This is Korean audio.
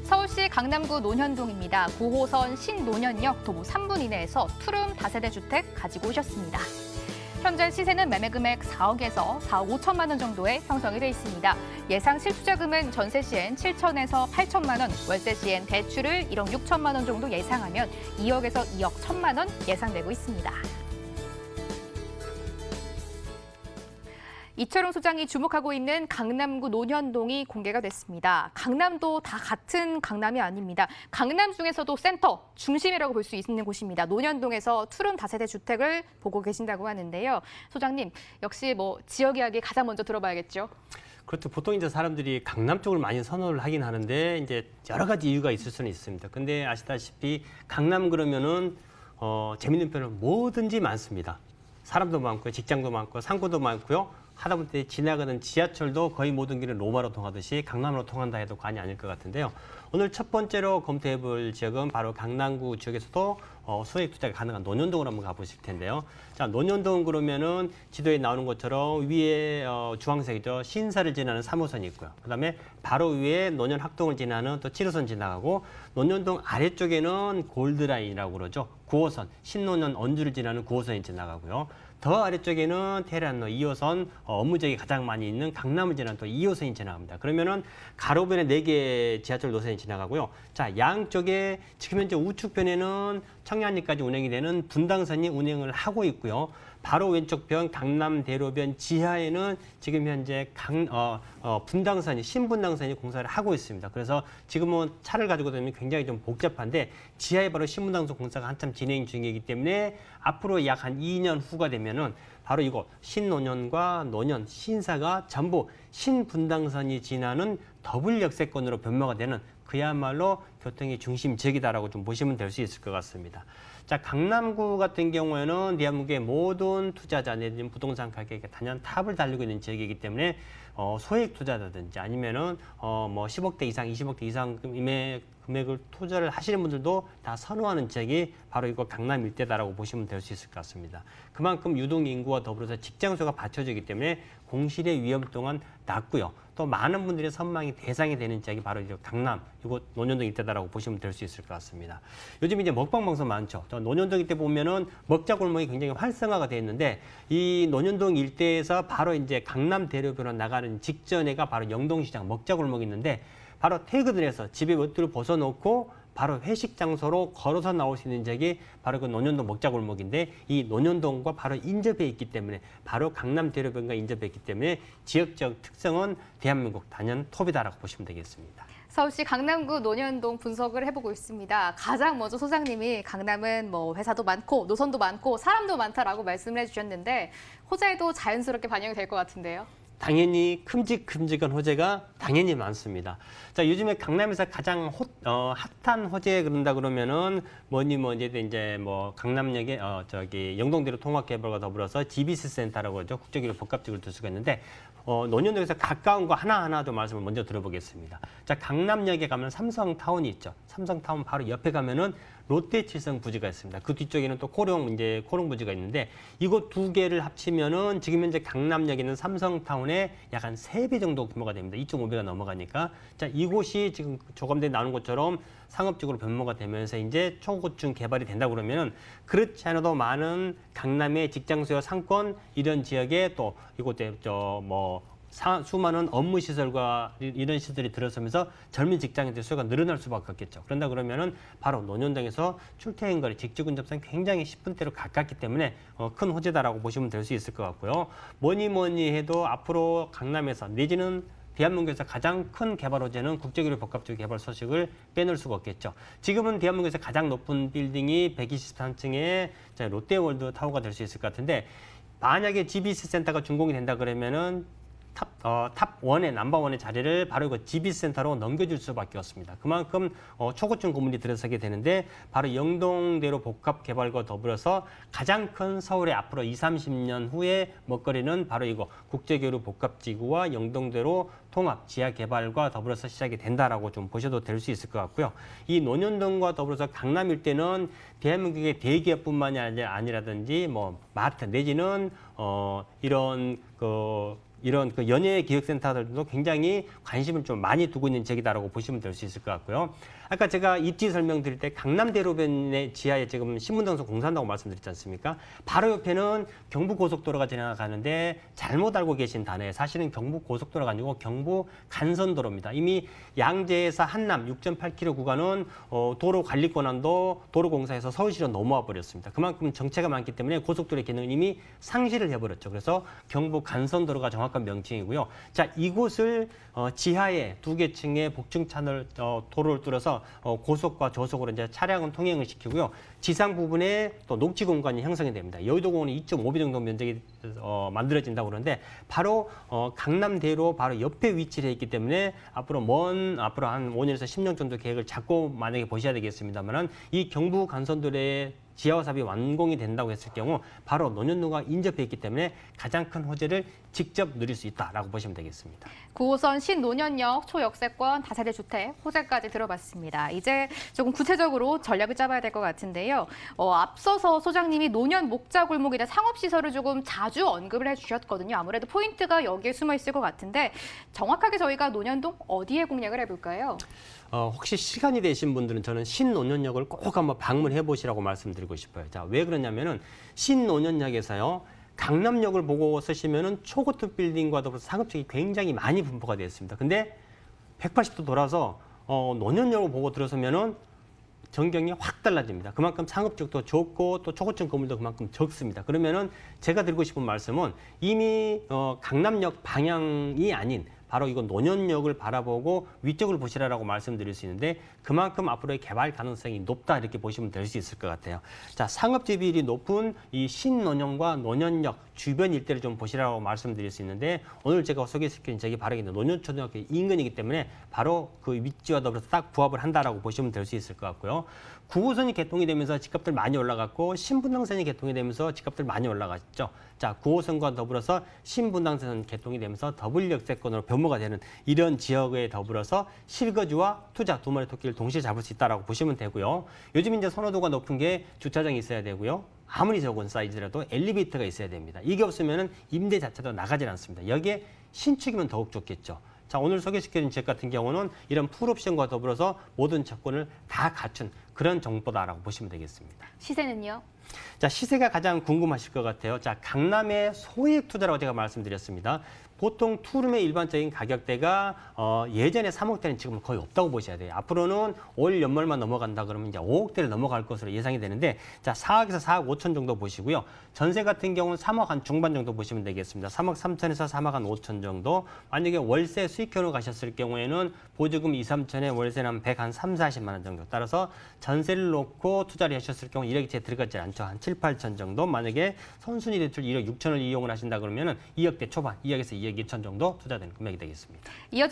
서울시 강남구 논현동입니다. 9호선 신논현역 도보 3분 이내에서 투룸 다세대 주택 가지고 오셨습니다. 현재 시세는 매매 금액 4억에서 4억 5천만 원 정도에 형성이 돼 있습니다. 예상 실투자금은 전세 시엔 7천에서 8천만 원, 월세 시엔 대출을 1억 6천만 원 정도 예상하면 2억에서 2억 1천만 원 예상되고 있습니다. 이철용 소장이 주목하고 있는 강남구 논현동이 공개가 됐습니다. 강남도 다 같은 강남이 아닙니다. 강남 중에서도 센터, 중심이라고 볼 수 있는 곳입니다. 논현동에서 투룸 다세대 주택을 보고 계신다고 하는데요. 소장님, 역시 지역 이야기 가장 먼저 들어봐야겠죠? 그렇죠. 보통 이제 사람들이 강남 쪽을 많이 선호를 하긴 하는데 이제 여러 가지 이유가 있을 수는 있습니다. 근데 아시다시피 강남 그러면은 재밌는 편은 뭐든지 많습니다. 사람도 많고요, 직장도 많고, 상권도 많고요. 하다못해 지나가는 지하철도 거의 모든 길은 로마로 통하듯이 강남으로 통한다 해도 과언이 아닐 것 같은데요. 오늘 첫 번째로 검토해볼 지역은 바로 강남구 지역에서도 소액 투자가 가능한 논현동으로 한번 가보실 텐데요. 자, 논현동 그러면은 지도에 나오는 것처럼 위에 주황색이죠. 신사를 지나는 3호선이 있고요. 그다음에 바로 위에 논현학동을 지나는 또 7호선 지나가고 논현동 아래쪽에는 골드라인이라고 그러죠. 9호선, 신논현 언주를 지나는 9호선이 지나가고요. 더 아래쪽에는 테헤란로 2호선, 업무지역이 가장 많이 있는 강남을 지나는 또 2호선이 지나갑니다. 그러면은 가로변에 4개 지하철 노선이 지나가고요. 자, 양쪽에 지금 현재 우측편에는 청량리까지 운행이 되는 분당선이 운행을 하고 있고요. 바로 왼쪽편 강남대로변 지하에는 지금 현재 분당선이 신분당선이 공사를 하고 있습니다. 그래서 지금은 차를 가지고 다니면 굉장히 좀 복잡한데 지하에 바로 신분당선 공사가 한참 진행 중이기 때문에 앞으로 약 한 2년 후가 되면은 바로 이거 신논현과 논현, 신사가 전부 신분당선이 지나는 더블 역세권으로 변모가 되는 그야말로 교통의 중심 지역이다라고 좀 보시면 될 수 있을 것 같습니다. 자, 강남구 같은 경우에는 대한민국의 모든 투자자 내지는 부동산 가격이 단연 탑을 달리고 있는 지역이기 때문에 소액 투자자든지 아니면은 10억대 이상, 20억대 이상의 금액을 투자를 하시는 분들도 다 선호하는 지역이 바로 이거 강남 일대다라고 보시면 될 수 있을 것 같습니다. 그만큼 유동 인구와 더불어서 직장 수가 받쳐지기 때문에 공실의 위험 또한 낮고요. 또 많은 분들의 선망이 대상이 되는 지역이 바로 이제 강남, 이곳 논현동 일대다라고 보시면 될 수 있을 것 같습니다. 요즘 이제 먹방 방송 많죠. 논현동 일대 보면은 먹자 골목이 굉장히 활성화가 되어 있는데 이 논현동 일대에서 바로 이제 강남대로변으로 나가는 직전에가 바로 영동시장 먹자 골목이 있는데 바로 퇴근을 집에 옷들을 벗어놓고 바로 회식 장소로 걸어서 나올 수 있는 지역이 바로 그 논현동 먹자골목인데 이 논현동과 바로 인접해 있기 때문에 바로 강남대로변과 인접해 있기 때문에 지역적 특성은 대한민국 단연 톱이다라고 보시면 되겠습니다. 서울시 강남구 논현동 분석을 해보고 있습니다. 가장 먼저 소장님이 강남은 회사도 많고 노선도 많고 사람도 많다라고 말씀을 해주셨는데 호재도 자연스럽게 반영이 될 것 같은데요. 당연히 큼직큼직한 호재가 당연히 많습니다. 자, 요즘에 강남에서 가장 핫한 호재 그런다 그러면은 뭐니 해도 이제 강남역에 영동대로 통합개발과 더불어서 GBC 센터라고 하죠. 국제기록 복합지구를 둘 수가 있는데 논현동에서 가까운 거 하나하나 좀 말씀을 먼저 들어보겠습니다. 자, 강남역에 가면 삼성타운이 있죠. 삼성타운 바로 옆에 가면은 롯데칠성 부지가 있습니다. 그 뒤쪽에는 또 코롱 부지가 있는데 이곳 두 개를 합치면은 지금 현재 강남역에 있는 삼성타운의 약 한 3배 정도 규모가 됩니다. 2.5배가 넘어가니까. 자, 이곳이 지금 조금 전에 나오는 것처럼 상업적으로 변모가 되면서 이제 초고층 개발이 된다 그러면은 그렇지 않아도 많은 강남의 직장수요 상권 이런 지역에 또 이곳에 수많은 업무 시설과 이런 시설이 들어서면서 젊은 직장인들 수요가 늘어날 수밖에 없겠죠. 그런다 그러면은 바로 논현동에서 출퇴근 거리, 직주 근접성이 굉장히 10분대로 가깝기 때문에 큰 호재다라고 보시면 될 수 있을 것 같고요. 뭐니 해도 앞으로 강남에서 내지는 대한민국에서 가장 큰 개발 호재는 국제기록 복합지구 개발 소식을 빼놓을 수가 없겠죠. 지금은 대한민국에서 가장 높은 빌딩이 123층의 롯데월드 타워가 될 수 있을 것 같은데 만약에 GBC 센터가 준공이 된다 그러면은 탑1의 넘버1의 자리를 바로 이거 GBC 센터로 넘겨줄 수밖에 없습니다. 그만큼 초고층 건물이 들어서게 되는데 바로 영동대로 복합 개발과 더불어서 가장 큰 서울의 앞으로 20-30년 후의 먹거리는 바로 이거 국제교류 복합지구와 영동대로 통합 지하 개발과 더불어서 시작이 된다라고 좀 보셔도 될 수 있을 것 같고요. 이 논현동과 더불어서 강남 일대는 대한민국의 대기업뿐만이 아니라든지 마트 내지는 이런 이런 그 연예 기획센터들도 굉장히 관심을 좀 많이 두고 있는 지역이다라고 보시면 될 수 있을 것 같고요. 아까 제가 입지 설명드릴 때 강남대로변의 지하에 지금 신분당선 공사한다고 말씀드렸지 않습니까? 바로 옆에는 경부고속도로가 지나가는데 잘못 알고 계신 단어에 사실은 경부고속도로가 아니고 경부간선도로입니다. 이미 양재에서 한남 6.8km 구간은 도로 관리 권한도 도로공사에서 서울시로 넘어와 버렸습니다. 그만큼 정체가 많기 때문에 고속도로의 기능은 이미 상실을 해버렸죠. 그래서 경부간선도로가 정확한 명칭이고요. 자, 이곳을 지하에 2개 층의 복층 차널 도로를 뚫어서 고속과 저속으로 이제 차량은 통행을 시키고요. 지상 부분에 또 녹지 공간이 형성이 됩니다. 여의도공원이 2.5배 정도 면적이 만들어진다고 그러는데 바로 강남대로 바로 옆에 위치를 했기 때문에 앞으로 한 5년에서 10년 정도 계획을 잡고 만약에 보셔야 되겠습니다만은 이 경부 간선도로의 지하화 사업이 완공이 된다고 했을 경우 바로 논현동과 인접해 있기 때문에 가장 큰 호재를 직접 누릴 수 있다라고 보시면 되겠습니다. 9호선 신논현역 초역세권 다세대 주택 호재까지 들어봤습니다. 이제 조금 구체적으로 전략을 짜봐야 될 것 같은데요. 앞서서 소장님이 논현 목자골목이나 상업시설을 조금 자주 언급을 해주셨거든요. 아무래도 포인트가 여기에 숨어 있을 것 같은데 정확하게 저희가 논현동 어디에 공략을 해볼까요? 혹시 시간이 되신 분들은 저는 신논현역을 꼭 한번 방문해 보시라고 말씀드리고 싶어요. 자, 왜 그러냐면은 신논현역에서요. 강남역을 보고 쓰시면은 초고층 빌딩과 더불어서 상업층이 굉장히 많이 분포가 되어 있습니다. 근데 180도 돌아서 논현역을 보고 들어서면은 전경이 확 달라집니다. 그만큼 상업적도 적고 또 초고층 건물도 그만큼 적습니다. 그러면은 제가 드리고 싶은 말씀은 이미 강남역 방향이 아닌 바로 이건 논현역을 바라보고 위쪽을 보시라고 말씀드릴 수 있는데 그만큼 앞으로의 개발 가능성이 높다 이렇게 보시면 될 수 있을 것 같아요. 자, 상업지 비율이 높은 이 신논현과 논현역 주변 일대를 좀 보시라고 말씀드릴 수 있는데 오늘 제가 소개시킨 지역이 바로 논현초등학교 인근이기 때문에 바로 그 위치와 더불어서 딱 부합을 한다라고 보시면 될 수 있을 것 같고요. 9호선이 개통이 되면서 집값들 많이 올라갔고 신분당선이 개통이 되면서 집값들 많이 올라갔죠. 자, 9호선과 더불어서 신분당선 개통이 되면서 더블 역세권으로 변모가 되는 이런 지역에 더불어서 실거주와 투자 두 마리 토끼를 동시에 잡을 수 있다라고 보시면 되고요. 요즘 이제 선호도가 높은 게 주차장이 있어야 되고요. 아무리 적은 사이즈라도 엘리베이터가 있어야 됩니다. 이게 없으면 임대 자체도 나가질 않습니다. 여기에 신축이면 더욱 좋겠죠. 자, 오늘 소개시켜준 지역 같은 경우는 이런 풀옵션과 더불어서 모든 조건을 다 갖춘 그런 정보다라고 보시면 되겠습니다. 시세는요? 자, 시세가 가장 궁금하실 것 같아요. 자, 강남의 소액 투자라고 제가 말씀드렸습니다. 보통 투룸의 일반적인 가격대가 예전에 3억대는 지금 거의 없다고 보셔야 돼요. 앞으로는 올 연말만 넘어간다 그러면 이제 5억대를 넘어갈 것으로 예상이 되는데 자, 4억에서 4억 5천 정도 보시고요. 전세 같은 경우는 3억 한 중반 정도 보시면 되겠습니다. 3억 3천에서 3억 한 5천 정도. 만약에 월세 수익형으로 가셨을 경우에는 보조금 2, 3천에 월세는 한 100, 한 3, 40만 원 정도. 따라서 전세를 놓고 투자를 하셨을 경우 1억이 채 들어가지 않죠. 한 7, 8천 정도. 만약에 선순위 대출 1억 6천을 이용을 하신다 그러면은 2억대 초반, 2억에서 2억 2천 정도 투자되는 금액이 되겠습니다. 이어